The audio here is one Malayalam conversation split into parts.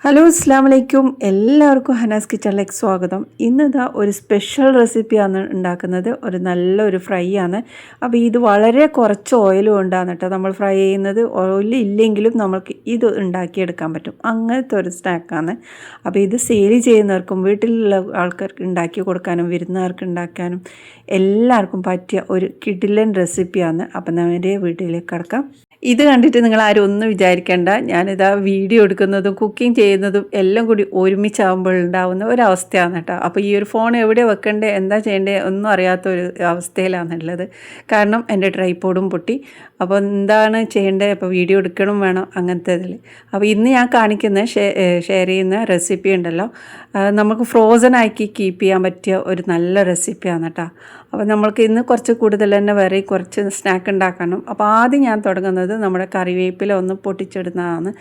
ഹലോ അസ്സാം വലൈക്കും എല്ലാവർക്കും ഹനാസ് കിച്ചണിലേക്ക് സ്വാഗതം. ഇന്നിതാ ഒരു സ്പെഷ്യൽ റെസിപ്പിയാണ് ഉണ്ടാക്കുന്നത്. നല്ലൊരു ഫ്രൈ ആണ്. അപ്പോൾ ഇത് വളരെ കുറച്ച് ഓയിൽ കൊണ്ടാണ് കേട്ടോ നമ്മൾ ഫ്രൈ ചെയ്യുന്നത്. ഓയിൽ ഇല്ലെങ്കിലും നമുക്ക് ഇത് ഉണ്ടാക്കിയെടുക്കാൻ പറ്റും. അങ്ങനത്തെ ഒരു സ്നാക്കാണ്. അപ്പോൾ ഇത് സെയിൽ ചെയ്യുന്നവർക്കും വീട്ടിലുള്ള ആൾക്കാർക്ക് ഉണ്ടാക്കി കൊടുക്കാനും വിരുന്നുകാർക്ക് ഉണ്ടാക്കാനും എല്ലാവർക്കും പറ്റിയ ഒരു കിടിലൻ റെസിപ്പിയാണ്. അപ്പം നമ്മുടെ വീട്ടിലേക്ക് കടക്കാം. ഇത് കണ്ടിട്ട് നിങ്ങൾ ആരും ഒന്നും വിചാരിക്കേണ്ട, ഞാനിതാ വീഡിയോ എടുക്കുന്നതും കുക്കിംഗ് ചെയ്യുന്നതും എല്ലാം കൂടി ഒരുമിച്ചാകുമ്പോഴുണ്ടാവുന്ന ഒരവസ്ഥയാണ് കേട്ടോ. അപ്പോൾ ഈ ഒരു ഫോൺ എവിടെ വെക്കണ്ടേ എന്താ ചെയ്യേണ്ടേ ഒന്നും അറിയാത്തൊരു അവസ്ഥയിലാണുള്ളത്. കാരണം എൻ്റെ ട്രൈപോഡും പൊട്ടി. അപ്പോൾ എന്താണ് ചെയ്യേണ്ടത്, അപ്പോൾ വീഡിയോ എടുക്കണം വേണം അങ്ങനത്തെ ഇതിൽ. അപ്പോൾ ഇന്ന് ഞാൻ കാണിക്കുന്ന ഷെയർ ചെയ്യുന്ന റെസിപ്പി ഉണ്ടല്ലോ, നമുക്ക് ഫ്രോസൺ ആക്കി കീപ്പ് ചെയ്യാൻ പറ്റിയ ഒരു നല്ല റെസിപ്പിയാണ് കേട്ടോ. അപ്പോൾ നമ്മൾക്ക് ഇന്ന് കുറച്ച് കൂടുതൽ തന്നെ വേറെ കുറച്ച് സ്നാക്ക് ഉണ്ടാക്കണം. അപ്പോൾ ആദ്യം ഞാൻ തുടങ്ങുന്നത് നമ്മുടെ കറിവേപ്പില ഒന്ന് പൊട്ടിച്ചിടുന്നതാണ്.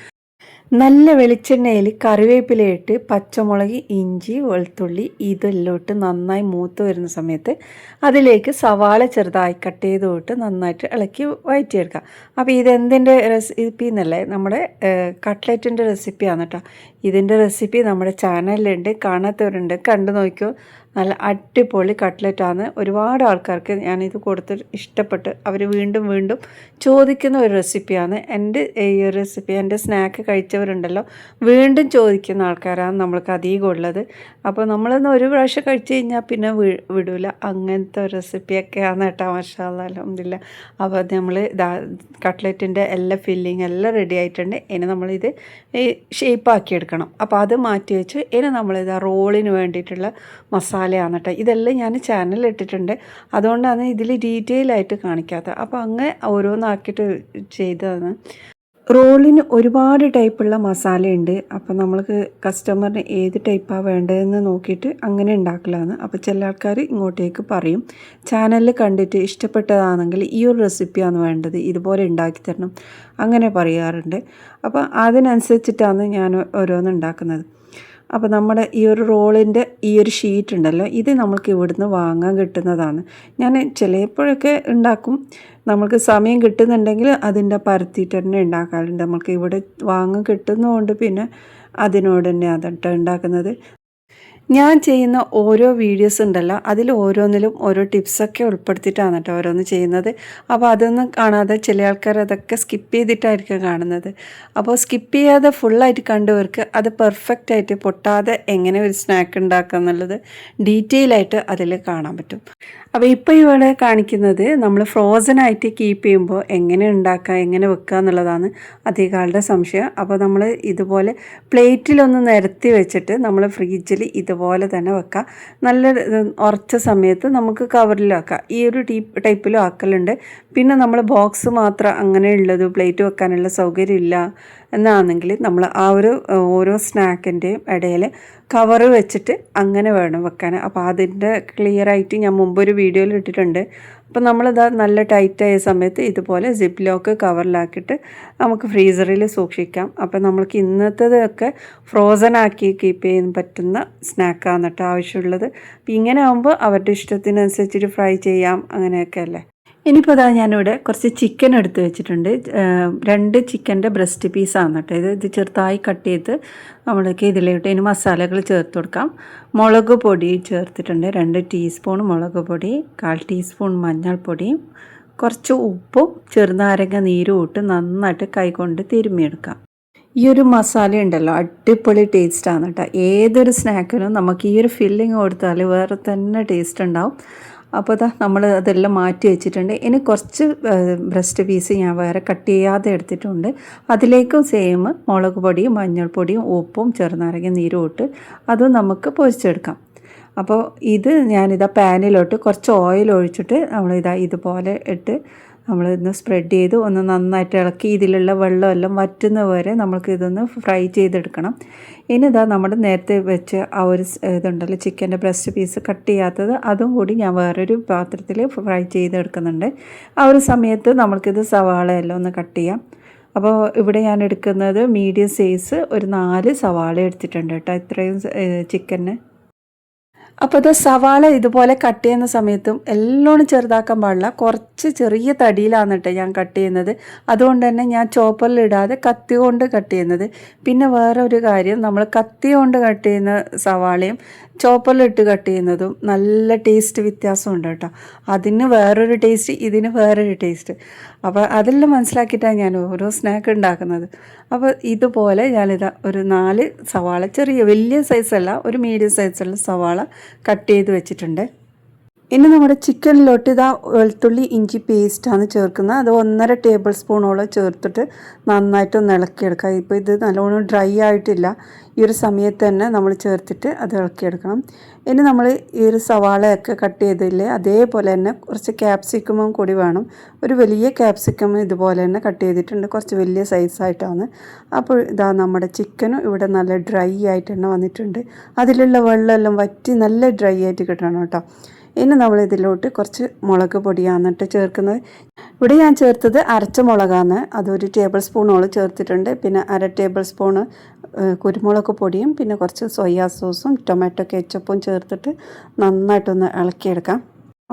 നല്ല വെളിച്ചെണ്ണയിൽ കറിവേപ്പിലയിട്ട് പച്ചമുളക്, ഇഞ്ചി, വെളുത്തുള്ളി ഇതെല്ലാം ഇട്ട് നന്നായി മൂത്ത് വരുന്ന സമയത്ത് അതിലേക്ക് സവാള ചെറുതായി കട്ട് ചെയ്തിട്ട് നന്നായിട്ട് ഇളക്കി വഴറ്റിയെടുക്കാം. അപ്പോൾ ഇതെന്തിൻ്റെ റെസിപ്പി എന്നല്ലേ, നമ്മുടെ കട്ട്ലറ്റിൻ്റെ റെസിപ്പിയാണ് കേട്ടോ. ഇതിൻ്റെ റെസിപ്പി നമ്മുടെ ചാനലിലുണ്ട്, കാണാത്തവരുണ്ട്, കണ്ടു നോക്കിയോ. നല്ല അടിപൊളി കട്ട്ലറ്റാണ്. ഒരുപാട് ആൾക്കാർക്ക് ഞാനിത് കൊടുത്തിട്ട് ഇഷ്ടപ്പെട്ട് അവർ വീണ്ടും വീണ്ടും ചോദിക്കുന്ന ഒരു റെസിപ്പിയാണ്. എൻ്റെ ഈ റെസിപ്പി എൻ്റെ സ്നാക്ക് കഴിച്ചവരുണ്ടല്ലോ വീണ്ടും ചോദിക്കുന്ന ആൾക്കാരാണ് നമ്മൾക്ക് അധികം ഉള്ളത്. അപ്പോൾ നമ്മളൊന്ന് ഒരു പ്രാവശ്യം കഴിച്ച് കഴിഞ്ഞാൽ പിന്നെ വിടില്ല. അങ്ങനത്തെ റെസിപ്പിയൊക്കെയാണ് കേട്ടോ. മാഷാ അല്ലാഹ്, അൽഹംദുലില്ലാഹ്. അപ്പോൾ നമ്മൾ കട്ട്ലറ്റിൻ്റെ എല്ലാ ഫില്ലിങ് എല്ലാം റെഡി ആയിട്ടുണ്ട്. ഇനി നമ്മളിത് ഷേപ്പാക്കി എടുക്കണം. അപ്പോൾ അത് മാറ്റി വെച്ച് ഇനി നമ്മളിത് റോളിന് വേണ്ടിയിട്ടുള്ള മസാലയാണ് കേട്ടോ. ഇതെല്ലാം ഞാൻ ചാനലിൽ ഇട്ടിട്ടുണ്ട്, അതുകൊണ്ടാണ് ഇതിൽ ഡീറ്റെയിൽ ആയിട്ട് കാണിക്കാത്തത്. അപ്പോൾ അങ്ങനെ ഓരോന്നാക്കിയിട്ട് ചെയ്തതാണ്. റോളിന് ഒരുപാട് ടൈപ്പുള്ള മസാലയുണ്ട്. അപ്പോൾ നമ്മൾക്ക് കസ്റ്റമറിന് ഏത് ടൈപ്പാണ് വേണ്ടതെന്ന് നോക്കിയിട്ട് അങ്ങനെ ഉണ്ടാക്കലാണ്. അപ്പോൾ ചില ആൾക്കാർ ഇങ്ങോട്ടേക്ക് പറയും, ചാനലിൽ കണ്ടിട്ട് ഇഷ്ടപ്പെട്ടതാണെങ്കിൽ ഈ ഒരു റെസിപ്പിയാണ് വേണ്ടത്, ഇതുപോലെ ഉണ്ടാക്കി തരണം, അങ്ങനെ പറയാറുണ്ട്. അപ്പോൾ അതിനനുസരിച്ചിട്ടാണ് ഞാൻ ഓരോന്ന് ഉണ്ടാക്കുന്നത്. അപ്പോൾ നമ്മുടെ ഈ ഒരു റോളിൻ്റെ ഈ ഒരു ഷീറ്റ് ഉണ്ടല്ലോ, ഇത് നമ്മൾക്ക് ഇവിടുന്ന് വാങ്ങാൻ കിട്ടുന്നതാണ്. ഞാൻ ചിലപ്പോഴൊക്കെ ഉണ്ടാക്കും, നമ്മൾക്ക് സമയം കിട്ടുന്നുണ്ടെങ്കിൽ അതിൻ്റെ പരത്തിയിട്ട് തന്നെ ഉണ്ടാക്കാറുണ്ട്. നമുക്ക് ഇവിടെ വാങ്ങാൻ കിട്ടുന്നതുകൊണ്ട് പിന്നെ അതിനോട് തന്നെ അതാണ് ഉണ്ടാക്കുന്നത്. ഞാൻ ചെയ്യുന്ന ഓരോ വീഡിയോസ് ഉണ്ടല്ലോ, അതിൽ ഓരോന്നിലും ഓരോ ടിപ്സൊക്കെ ഉൾപ്പെടുത്തിയിട്ടാണ് കേട്ടോ ഓരോന്ന് ചെയ്യുന്നത്. അപ്പോൾ അതൊന്നും കാണാതെ ചില ആൾക്കാർ അതൊക്കെ സ്കിപ്പ് ചെയ്തിട്ടായിരിക്കും കാണുന്നത്. അപ്പോൾ സ്കിപ്പ് ചെയ്യാതെ ഫുള്ളായിട്ട് കണ്ടവർക്ക് അത് പെർഫെക്റ്റായിട്ട് പൊട്ടാതെ എങ്ങനെ ഒരു സ്നാക്ക് ഉണ്ടാക്കുക എന്നുള്ളത് ഡീറ്റെയിൽ ആയിട്ട് അതിൽ കാണാൻ പറ്റും. അപ്പോൾ ഇപ്പോൾ ഇവിടെ കാണിക്കുന്നത് നമ്മൾ ഫ്രോസൺ ആയിട്ട് കീപ്പ് ചെയ്യുമ്പോൾ എങ്ങനെ ഉണ്ടാക്കുക എങ്ങനെ വെക്കുക എന്നുള്ളതാണ് അധികാളുടെ സംശയം. അപ്പോൾ നമ്മൾ ഇതുപോലെ പ്ലേറ്റിലൊന്ന് നിരത്തി വെച്ചിട്ട് നമ്മൾ ഫ്രിഡ്ജിൽ ഇതുപോലെ തന്നെ വെക്കുക. നല്ല ഉറച്ച സമയത്ത് നമുക്ക് കവറിലാക്കാം. ഈ ഒരു ടൈപ്പിലും ആക്കലുണ്ട്. പിന്നെ നമ്മൾ ബോക്സ് മാത്രം അങ്ങനെയുള്ളത് പ്ലേറ്റ് വെക്കാനുള്ള സൗകര്യമില്ല എന്നാണെങ്കിൽ നമ്മൾ ആ ഓരോ സ്നാക്കിൻ്റെയും ഇടയിൽ കവറ് വെച്ചിട്ട് അങ്ങനെ വേണം വെക്കാൻ. അപ്പോൾ അതിൻ്റെ ക്ലിയറായിട്ട് ഞാൻ മുമ്പൊരു വീഡിയോയിൽ ഇട്ടിട്ടുണ്ട്. അപ്പോൾ നമ്മളിതാ നല്ല ടൈറ്റായ സമയത്ത് ഇതുപോലെ സിപ്പ് ലോക്ക് കവറിലാക്കിയിട്ട് നമുക്ക് ഫ്രീസറിൽ സൂക്ഷിക്കാം. അപ്പോൾ നമ്മൾക്ക് ഇന്നത്തതൊക്കെ ഫ്രോസൺ ആക്കി കീപ്പ് ചെയ്യാൻ പറ്റുന്ന സ്നാക്കാണ് കേട്ടോ ആവശ്യമുള്ളത്. അപ്പോൾ ഇങ്ങനെ ആകുമ്പോൾ അവരുടെ ഇഷ്ടത്തിനനുസരിച്ചിട്ട് ഫ്രൈ ചെയ്യാം, അങ്ങനെയൊക്കെ അല്ലേ. ഇനിയിപ്പോൾ അതാ ഞാനിവിടെ കുറച്ച് ചിക്കൻ എടുത്ത് വെച്ചിട്ടുണ്ട്. 2 ചിക്കൻ്റെ ബ്രസ്റ്റ് പീസാണ് കേട്ടോ ഇത് ചെറുതായി കട്ട് ചെയ്ത് നമ്മൾക്ക് ഇതിലോട്ട് ഇനി മസാലകൾ ചേർത്ത് കൊടുക്കാം. മുളക് പൊടി ചേർത്തിട്ടുണ്ട്, 2 ടീസ്പൂൺ മുളക് പൊടി, 1/4 ടീസ്പൂൺ മഞ്ഞൾപ്പൊടി, കുറച്ച് ഉപ്പും ചെറുനാരങ്ങ നീരും ഇട്ട് നന്നായിട്ട് കൈകൊണ്ട് തിരുമ്മിയെടുക്കാം. ഈ ഒരു മസാല ഉണ്ടല്ലോ അടിപൊളി ടേസ്റ്റാണ് കേട്ടോ. ഏതൊരു സ്നാക്കിനും നമുക്ക് ഈ ഒരു ഫില്ലിങ് കൊടുത്താൽ വേറെ തന്നെ ടേസ്റ്റ് ഉണ്ടാവും. അപ്പോൾ നമ്മൾ അതെല്ലാം മാറ്റി വെച്ചിട്ടുണ്ട്. ഇനി കുറച്ച് ബ്രസ്റ്റ് പീസ് ഞാൻ വേറെ കട്ട് ചെയ്യാതെ എടുത്തിട്ടുണ്ട്. അതിലേക്കും സെയിം മുളക് പൊടിയും മഞ്ഞൾപ്പൊടിയും ഉപ്പും ചെറുനാരങ്ങ നീരും ഇട്ട് അതും നമുക്ക് പൊരിച്ചെടുക്കാം. അപ്പോൾ ഞാനിതാ പാനിലോട്ട് കുറച്ച് ഓയിൽ ഒഴിച്ചിട്ട് ഇതുപോലെ ഇട്ട് നമ്മളിന്ന് സ്പ്രെഡ് ചെയ്ത് ഒന്ന് നന്നായിട്ട് ഇളക്കി ഇതിലുള്ള വെള്ളമെല്ലാം വറ്റുന്ന വരെ നമ്മൾക്ക് ഇതൊന്ന് ഫ്രൈ ചെയ്തെടുക്കണം. ഇനി നമ്മുടെ നേരത്തെ വെച്ച് ആ ഒരു ഇതുണ്ടല്ലോ ചിക്കൻ്റെ ബ്രസ്റ്റ് പീസ് കട്ട് ചെയ്യാത്തത്, അതും കൂടി ഞാൻ വേറൊരു പാത്രത്തിൽ ഫ്രൈ ചെയ്തെടുക്കുന്നുണ്ട്. ആ ഒരു സമയത്ത് നമ്മൾക്കിത് സവാളയെല്ലാം ഒന്ന് കട്ട് ചെയ്യാം. അപ്പോൾ ഇവിടെ ഞാൻ എടുക്കുന്നത് മീഡിയം സൈസ് ഒരു 4 സവാള എടുത്തിട്ടുണ്ട് കേട്ടോ ഇത്രയും ചിക്കന്. അപ്പോൾ ഇത് സവാള ഇതുപോലെ കട്ട് ചെയ്യുന്ന സമയത്തും എല്ലോണം ചെറുതാക്കാൻ പാടില്ല. കുറച്ച് ചെറിയ തടിയിലാണ് കേട്ടോ ഞാൻ കട്ട് ചെയ്യുന്നത്. അതുകൊണ്ട് തന്നെ ഞാൻ ചോപ്പറിലിടാതെ കത്തി കൊണ്ട് കട്ട് ചെയ്യുന്നത്. പിന്നെ വേറെ ഒരു കാര്യം, നമ്മൾ കത്തി കൊണ്ട് കട്ട് ചെയ്യുന്ന സവാളയും ചോപ്പറിലിട്ട് കട്ട് ചെയ്യുന്നതും നല്ല ടേസ്റ്റ് വ്യത്യാസമുണ്ട് കേട്ടോ. അതിന് വേറൊരു ടേസ്റ്റ്, ഇതിന് വേറൊരു ടേസ്റ്റ്. അപ്പോൾ അതെല്ലാം മനസ്സിലാക്കിയിട്ടാണ് ഞാൻ ഓരോ സ്നാക്ക് ഉണ്ടാക്കുന്നത്. അപ്പോൾ ഇതുപോലെ ഞാനിതാ ഒരു 4 സവാള, ചെറിയ വലിയ സൈസല്ല, ഒരു മീഡിയം സൈസുള്ള സവാള കട്ട് ചെയ്ത് വെച്ചിട്ടുണ്ട്. ഇനി നമ്മുടെ ചിക്കനിലോട്ട് ഇതാ വെളുത്തുള്ളി ഇഞ്ചി പേസ്റ്റാണ് ചേർക്കുന്നത്. അത് 1.5 ടേബിൾ സ്പൂണോളം ചേർത്തിട്ട് നന്നായിട്ടൊന്ന് ഇളക്കിയെടുക്കുക. ഇപ്പോൾ ഇത് നല്ലോണം ഡ്രൈ ആയിട്ടില്ല. ഈ ഒരു സമയത്ത് തന്നെ നമ്മൾ ചേർത്തിട്ട് അത് ഇളക്കിയെടുക്കണം. ഇനി നമ്മൾ ഈ ഒരു സവാളയൊക്കെ കട്ട് ചെയ്തില്ലേ, അതേപോലെ തന്നെ കുറച്ച് ക്യാപ്സിക്കമും കൂടി വേണം. ഒരു വലിയ ക്യാപ്സിക്കം ഇതുപോലെ തന്നെ കട്ട് ചെയ്തിട്ടുണ്ട്, കുറച്ച് വലിയ സൈസായിട്ടാണ്. അപ്പോൾ ഇതാ നമ്മുടെ ചിക്കനും ഇവിടെ നല്ല ഡ്രൈ ആയിട്ട് തന്നെ വന്നിട്ടുണ്ട്. അതിലുള്ള വെള്ളമെല്ലാം വറ്റി നല്ല ഡ്രൈ ആയിട്ട് കിട്ടണം കേട്ടോ. ഇനി നമ്മൾ ഇതിലോട്ട് കുറച്ച് മുളക് പൊടിയാണ് ചേർക്കുന്നത്. ഇവിടെ ഞാൻ ചേർത്തത് അരച്ച മുളകാണ്, അതൊരു ടേബിൾ സ്പൂണോളം ചേർത്തിട്ടുണ്ട്. പിന്നെ 1/2 ടേബിൾ സ്പൂണ് കുരുമുളക് പൊടിയും പിന്നെ കുറച്ച് സോയാ സോസും ടൊമാറ്റോ കെച്ചപ്പും ചേർത്തിട്ട് നന്നായിട്ടൊന്ന് ഇളക്കിയെടുക്കാം.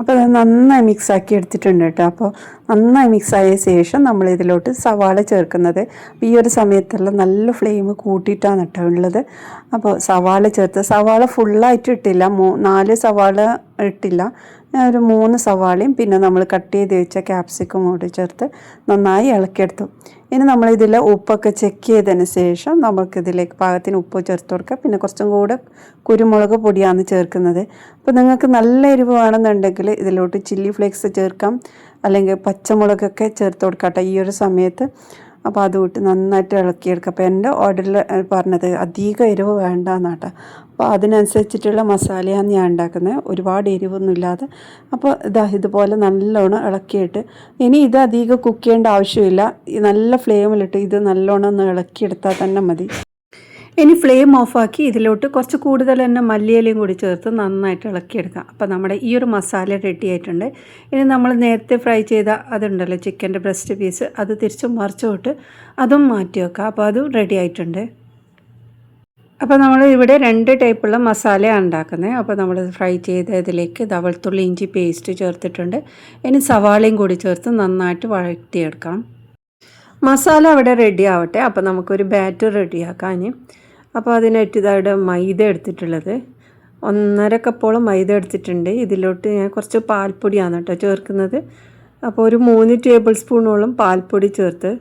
അപ്പോൾ അത് നന്നായി മിക്സാക്കി എടുത്തിട്ടുണ്ട് കേട്ടോ. അപ്പോൾ നന്നായി മിക്സായ ശേഷം നമ്മൾ ഇതിലോട്ട് സവാള ചേർക്കുന്നത്. ഈ ഒരു സമയത്തുള്ള നല്ല ഫ്ലെയിം കൂട്ടിയിട്ടാണ് കേട്ടോ ഉള്ളത്. അപ്പോൾ സവാള ചേർത്ത്, സവാള ഫുള്ളായിട്ട് ഇട്ടില്ല, 4 സവാള ഇട്ടില്ല, ഒരു 3 സവാളയും പിന്നെ നമ്മൾ കട്ട് ചെയ്ത് വെച്ച ക്യാപ്സിക്കം കൂടി ചേർത്ത് നന്നായി ഇളക്കിയെടുത്തു. ഇനി നമ്മളിതിൽ ഉപ്പൊക്കെ ചെക്ക് ചെയ്തതിന് ശേഷം നമുക്കിതിലേക്ക് പാകത്തിന് ഉപ്പ് ചേർത്ത് കൊടുക്കുക. പിന്നെ കുറച്ചും കൂടെ കുരുമുളക് പൊടിയാണ് ചേർക്കുന്നത്. അപ്പോൾ നിങ്ങൾക്ക് നല്ല എരിവ് വേണമെന്നുണ്ടെങ്കിൽ ഇതിലോട്ട് ചില്ലി ഫ്ലേക്സ് ചേർക്കാം, അല്ലെങ്കിൽ പച്ചമുളകൊക്കെ ചേർത്ത് കൊടുക്കട്ടെ ഈ ഒരു സമയത്ത്. അപ്പോൾ അതുകൊണ്ട് നന്നായിട്ട് ഇളക്കിയെടുക്കുക. അപ്പോൾ എൻ്റെ ഓർഡറിൽ പറഞ്ഞത് അധികം എരിവ് വേണ്ടെന്നാട്ടോ. അപ്പോൾ അതിനനുസരിച്ചിട്ടുള്ള മസാലയാണ് ഞാൻ ഉണ്ടാക്കുന്നത്, ഒരുപാട് എരിവൊന്നും ഇല്ലാതെ. അപ്പോൾ ഇതുപോലെ നല്ലോണം ഇളക്കിയിട്ട്, ഇനി ഇത് അധികം കുക്ക് ചെയ്യേണ്ട ആവശ്യമില്ല. നല്ല ഫ്ലെയിമിലിട്ട് ഇത് നല്ലോണം ഒന്ന് ഇളക്കിയെടുത്താൽ തന്നെ മതി. ഇനി ഫ്ലെയിം ഓഫാക്കി ഇതിലോട്ട് കുറച്ച് കൂടുതൽ തന്നെ മല്ലിയിലയും കൂടി ചേർത്ത് നന്നായിട്ട് ഇളക്കിയെടുക്കാം. അപ്പോൾ നമ്മുടെ ഈ ഒരു മസാല റെഡി ആയിട്ടുണ്ട്. ഇനി നമ്മൾ നേരത്തെ ഫ്രൈ ചെയ്ത അതുണ്ടല്ലോ ചിക്കൻ്റെ ബ്രസ്റ്റ് പീസ്, അത് തിരിച്ചും മറിച്ചോട്ട് അതും മാറ്റി വെക്കാം. അപ്പോൾ അതും റെഡി ആയിട്ടുണ്ട്. അപ്പോൾ നമ്മൾ ഇവിടെ 2 ടൈപ്പുള്ള മസാലയാണ് ഉണ്ടാക്കുന്നത്. അപ്പോൾ നമ്മൾ ഫ്രൈ ചെയ്ത ഇതിലേക്ക് വെളുത്തുള്ളി ഇഞ്ചി പേസ്റ്റ് ചേർത്തിട്ടുണ്ട്. ഇനി സവാളയും കൂടി ചേർത്ത് നന്നായിട്ട് വഴറ്റിയെടുക്കണം. മസാല അവിടെ റെഡി ആവട്ടെ. അപ്പോൾ നമുക്കൊരു ബാറ്റർ റെഡിയാക്കാം ഇനി. അപ്പോൾ അതിനായിട്ട് ഇതവിടെ മൈദ എടുത്തിട്ടുള്ളത് 1.5 കപ്പോളം മൈദ എടുത്തിട്ടുണ്ട്. ഇതിലോട്ട് ഞാൻ കുറച്ച് പാൽപ്പൊടിയാണ് കേട്ടോ ചേർക്കുന്നത്. അപ്പോൾ ഒരു 3 ടേബിൾ സ്പൂണോളം പാൽപ്പൊടി ചേർത്ത്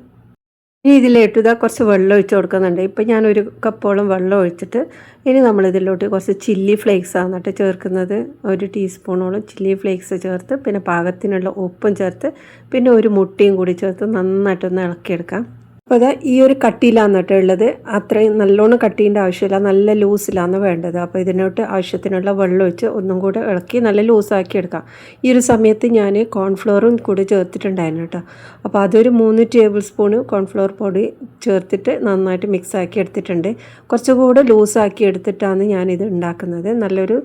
ഇനി ഇതിലോട്ട് കുറച്ച് വെള്ളം ഒഴിച്ച് കൊടുക്കുന്നുണ്ട്. ഇപ്പോൾ ഞാൻ 1 കപ്പോളം വെള്ളം ഒഴിച്ചിട്ട് ഇനി നമ്മളിതിലോട്ട് കുറച്ച് ചില്ലി ഫ്ലേക്സ് ആണ് കേട്ടോ ചേർക്കുന്നത്. 1 ടീസ്പൂണോളം ചില്ലി ഫ്ലേക്സ് ചേർത്ത് പിന്നെ പാകത്തിനുള്ള ഉപ്പും ചേർത്ത് പിന്നെ ഒരു മുട്ടയും കൂടി ചേർത്ത് നന്നായിട്ടൊന്ന് ഇളക്കിയെടുക്കാം. അപ്പോൾ ഈ ഒരു കട്ടിയിലാണ് കേട്ടോ ഉള്ളത്. അത്രയും നല്ലോണം കട്ടീൻ്റെ ആവശ്യമില്ല, നല്ല ലൂസിലാണ് വേണ്ടത്. അപ്പോൾ ഇതിനോട്ട് ആവശ്യത്തിനുള്ള വെള്ളം ഒഴിച്ച് ഒന്നും കൂടെ ഇളക്കി നല്ല ലൂസാക്കി എടുക്കാം. ഈ ഒരു സമയത്ത് ഞാൻ കോൺഫ്ലോറും കൂടി ചേർത്തിട്ടുണ്ടായിരുന്നു കേട്ടോ. അപ്പോൾ അതൊരു 3 ടേബിൾ സ്പൂണ് കോൺഫ്ലോർ പൊടി ചേർത്തിട്ട് നന്നായിട്ട് മിക്സാക്കി എടുത്തിട്ടുണ്ട്. കുറച്ചുകൂടെ ലൂസാക്കി എടുത്തിട്ടാണ് ഞാനിത് ഉണ്ടാക്കുന്നത്. നല്ലൊരു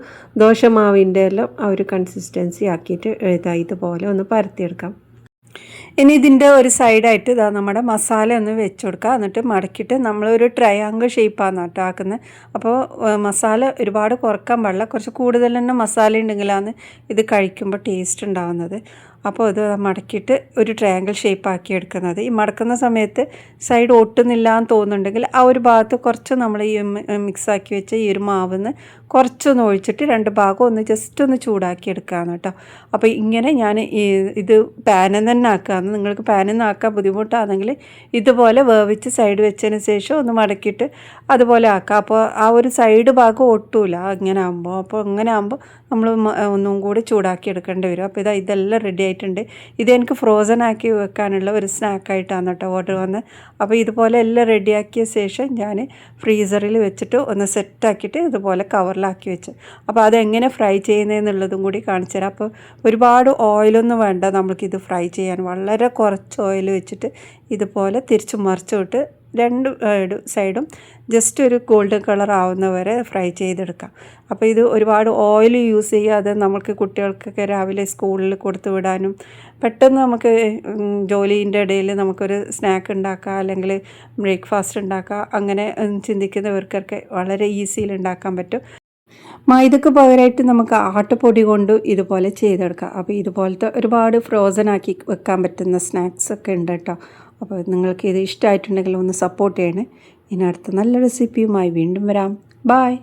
ദോശമാവിൻ്റെ എല്ലാം ആ ഒരു കൺസിസ്റ്റൻസി ആക്കിയിട്ട് ഇതുപോലെ ഒന്ന് പരത്തിയെടുക്കാം. ഇനി ഇതിൻ്റെ ഒരു സൈഡായിട്ട് നമ്മുടെ മസാല ഒന്ന് വെച്ച് കൊടുക്കുക. എന്നിട്ട് മടക്കിയിട്ട് നമ്മളൊരു ട്രയാങ്കിൾ ഷേപ്പാണ് കേട്ടോ ആക്കുന്നത്. അപ്പോൾ മസാല ഒരുപാട് കുറക്കാൻ പാടില്ല, കുറച്ച് കൂടുതൽ തന്നെ മസാല ഉണ്ടെങ്കിലാണ് ഇത് കഴിക്കുമ്പോൾ ടേസ്റ്റ് ഉണ്ടാകുന്നത്. അപ്പോൾ ഇത് മടക്കിയിട്ട് ഒരു ട്രയാങ്കിൾ ഷേപ്പ് ആക്കി എടുക്കുന്നത്. ഈ മടക്കുന്ന സമയത്ത് സൈഡ് ഒട്ടുന്നില്ല എന്ന് തോന്നുന്നുണ്ടെങ്കിൽ ആ ഒരു ഭാഗത്ത് കുറച്ച് നമ്മൾ ഈ മിക്സാക്കി വെച്ച ഈ ഒരു മാവിന്ന് കുറച്ചൊന്ന് ഒഴിച്ചിട്ട് 2 ഭാഗം ഒന്ന് ജസ്റ്റ് ഒന്ന് ചൂടാക്കി എടുക്കുകയാണ് കേട്ടോ. അപ്പോൾ ഇങ്ങനെ ഞാൻ ഇത് പാനിൽ തന്നെ ആക്കുകയാണ്. നിങ്ങൾക്ക് പാനിൽ നിന്ന് ആക്കാൻ ബുദ്ധിമുട്ടാണെങ്കിൽ ഇതുപോലെ വേവിച്ച് സൈഡ് വെച്ചതിന് ശേഷം ഒന്ന് മടക്കിയിട്ട് അതുപോലെ ആക്കാം. അപ്പോൾ ആ ഒരു സൈഡ് ഭാഗം ഒട്ടൂല ഇങ്ങനെ ആകുമ്പോൾ. അപ്പോൾ ഇങ്ങനെ ആകുമ്പോൾ നമ്മൾ ഒന്നും കൂടി ചൂടാക്കി എടുക്കേണ്ടി വരും. അപ്പോൾ ഇതെല്ലാം റെഡി ആയിട്ടുണ്ട്. ഇതെനിക്ക് ഫ്രോസൺ ആക്കി വെക്കാനുള്ള ഒരു സ്നാക്കായിട്ടാണ് കേട്ടോ ഓർഡർ വന്നത്. അപ്പോൾ ഇതുപോലെ എല്ലാം റെഡിയാക്കിയ ശേഷം ഞാൻ ഫ്രീസറിൽ വെച്ചിട്ട് ഒന്ന് സെറ്റാക്കിയിട്ട് ഇതുപോലെ കവറിലാക്കി വെച്ചു. അപ്പോൾ അതെങ്ങനെ ഫ്രൈ ചെയ്യുന്നതെന്നുള്ളതും കൂടി കാണിച്ചു തരാം. അപ്പോൾ ഒരുപാട് ഓയിലൊന്നും വേണ്ട നമ്മൾക്കിത് ഫ്രൈ ചെയ്യാൻ. വളരെ കുറച്ച് ഓയിൽ വെച്ചിട്ട് ഇതുപോലെ തിരിച്ചു മറിച്ചിട്ട് 2 സൈഡും ജസ്റ്റ് ഒരു ഗോൾഡൻ കളർ ആവുന്ന വരെ ഫ്രൈ ചെയ്തെടുക്കാം. അപ്പോൾ ഇത് ഒരുപാട് ഓയിൽ യൂസ് ചെയ്യാതെ നമുക്ക് കുട്ടികൾക്കൊക്കെ രാവിലെ സ്കൂളിൽ കൊടുത്തു വിടാനും പെട്ടെന്ന് നമുക്ക് ജോലീൻ്റെ ഇടയിൽ നമുക്കൊരു സ്നാക്ക് ഉണ്ടാക്കാം, അല്ലെങ്കിൽ ബ്രേക്ക്ഫാസ്റ്റ് ഉണ്ടാക്കാം, അങ്ങനെ ചിന്തിക്കുന്നവർക്കൊക്കെ വളരെ ഈസിയിൽ ഉണ്ടാക്കാൻ പറ്റും. മൈദക്ക് പകരമായിട്ട് നമുക്ക് ആട്ടപ്പൊടി കൊണ്ട് ഇതുപോലെ ചെയ്തെടുക്കാം. അപ്പോൾ ഇതുപോലത്തെ ഒരുപാട് ഫ്രോസൺ ആക്കി വെക്കാൻ പറ്റുന്ന സ്നാക്സ് ഒക്കെ ഉണ്ട് കേട്ടോ. അപ്പോൾ നിങ്ങൾക്ക് ഇത് ഇഷ്ടമായിട്ടുണ്ടെങ്കിൽ ഒന്ന് സപ്പോർട്ട് ചെയ്യണേ. ഇനി അടുത്ത നല്ല റെസിപ്പിയുമായി വീണ്ടും വരാം. ബായ്.